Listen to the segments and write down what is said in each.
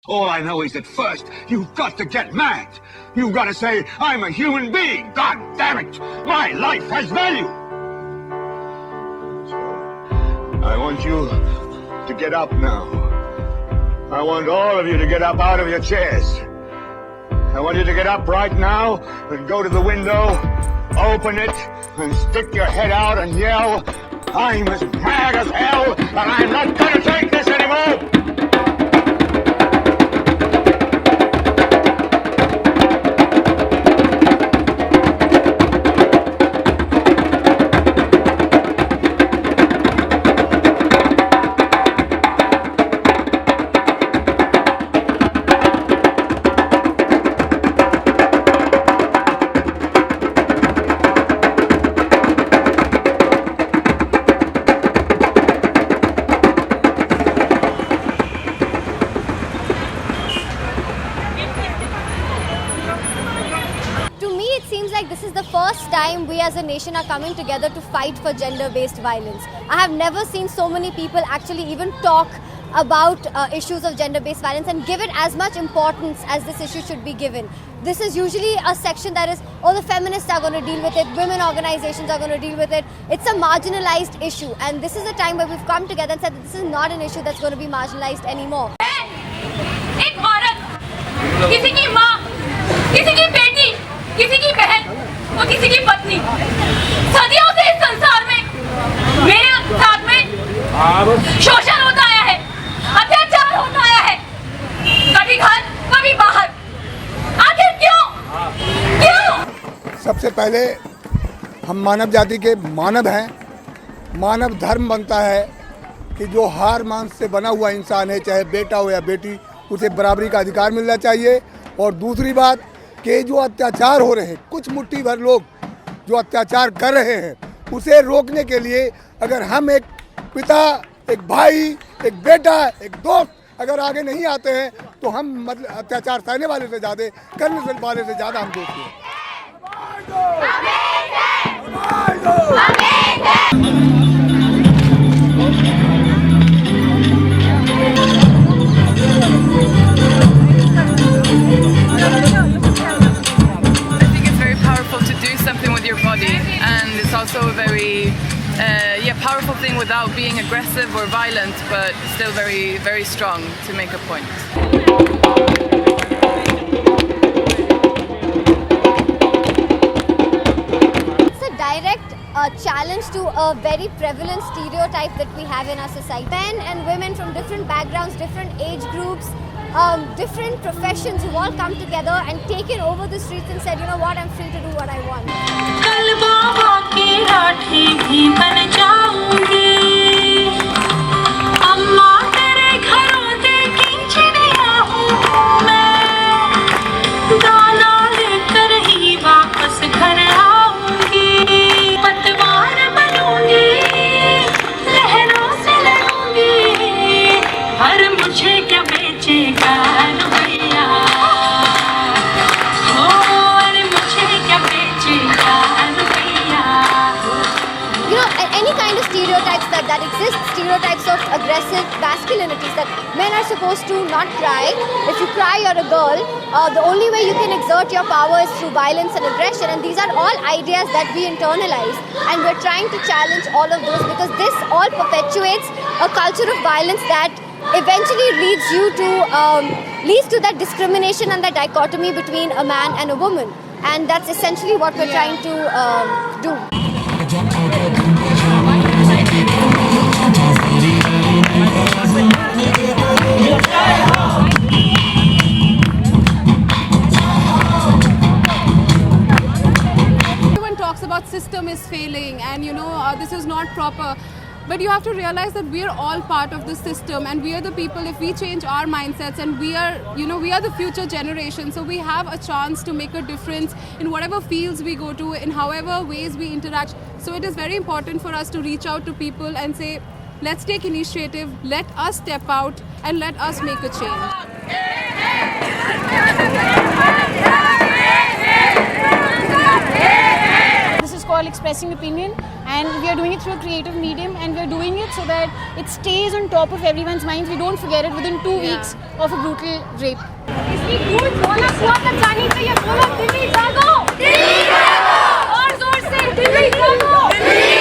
All I know is that first, you've got to get mad. You've got to say, I'm a human being. God damn it. My life has value. I want you to get up now. I want all of you to get up out of your chairs. I want you to get up right now and go to the window, open it, and stick your head out and yell, I'm as mad as hell, and I'm not gonna take this anymore! Like this is the first time we as a nation are coming together to fight for gender-based violence. I have never seen so many people actually even talk about issues of gender-based violence and give it as much importance as this issue should be given. This is usually a section that is, oh, the feminists are going to deal with it, women organizations are going to deal with it. It's a marginalized issue, and this is a time where we've come together and said that this is not an issue that's going to be marginalized anymore. एक औरत, किसी की माँ, किसी की बेटी, किसी की बहन, और किसी की पत्नी, सदियों से इस संसार में मेरे साथ में शोषण होता आया है, अत्याचार होता आया है, कभी घर, कभी बाहर, आखिर क्यों? क्यों? सबसे पहले हम मानव जाति के मानव हैं। मानव धर्म बनता है कि जो हार मांस से बना हुआ इंसान है, चाहे बेटा हो या बेटी, उसे बराबरी का अधिकार मिलना चाहिए। और दूसरी बात कि जो अत्याचार हो रहे हैं, कुछ मुट्ठी भर लोग जो अत्याचार कर रहे हैं, उसे रोकने के लिए अगर हम एक पिता, एक भाई, एक बेटा, एक दोस्त अगर आगे नहीं आते हैं तो हम मतलब अत्याचार सहने वाले से ज़्यादा, करने वाले से ज़्यादा हम दोषी हैं। And it's also a very powerful thing without being aggressive or violent, but still very, very strong to make a point. It's a direct challenge to a very prevalent stereotype that we have in our society. Men and women from different backgrounds, different age groups, different professions who all come together and taken over the streets and said, you know what, I'm free to do what I want. That exist, stereotypes of aggressive masculinities, that men are supposed to not cry. If you cry, you're a girl. The only way you can exert your power is through violence and aggression, and these are all ideas that we internalize, and we're trying to challenge all of those because this all perpetuates a culture of violence that eventually leads to that discrimination and that dichotomy between a man and a woman, and that's essentially what we're trying to do. Everyone talks about system is failing and this is not proper, but you have to realize that we are all part of the system, and we are the people. If we change our mindsets, and we are the future generation, so we have a chance to make a difference in whatever fields we go to, in however ways we interact. So it is very important for us to reach out to people and say, let's take initiative, let us step out and let us make a change. This is called expressing opinion, and we are doing it through a creative medium, and we are doing it so that it stays on top of everyone's minds. We don't forget it within 2 weeks of a brutal rape. इसकी गूंज बोला कुआ तक जानी चाहिए। बोलो दिल्ली जागो, दिल्ली जागो, और जोर से दिल्ली जागो, दिल्ली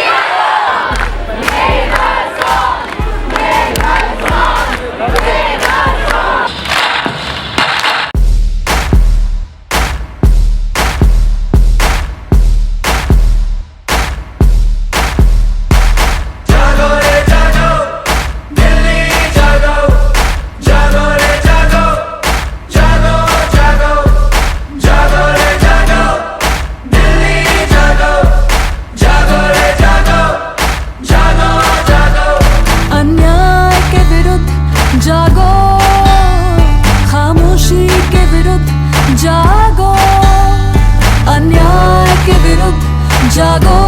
जागो, खामोशी के विरुद्ध जागो, अन्याय के विरुद्ध जागो।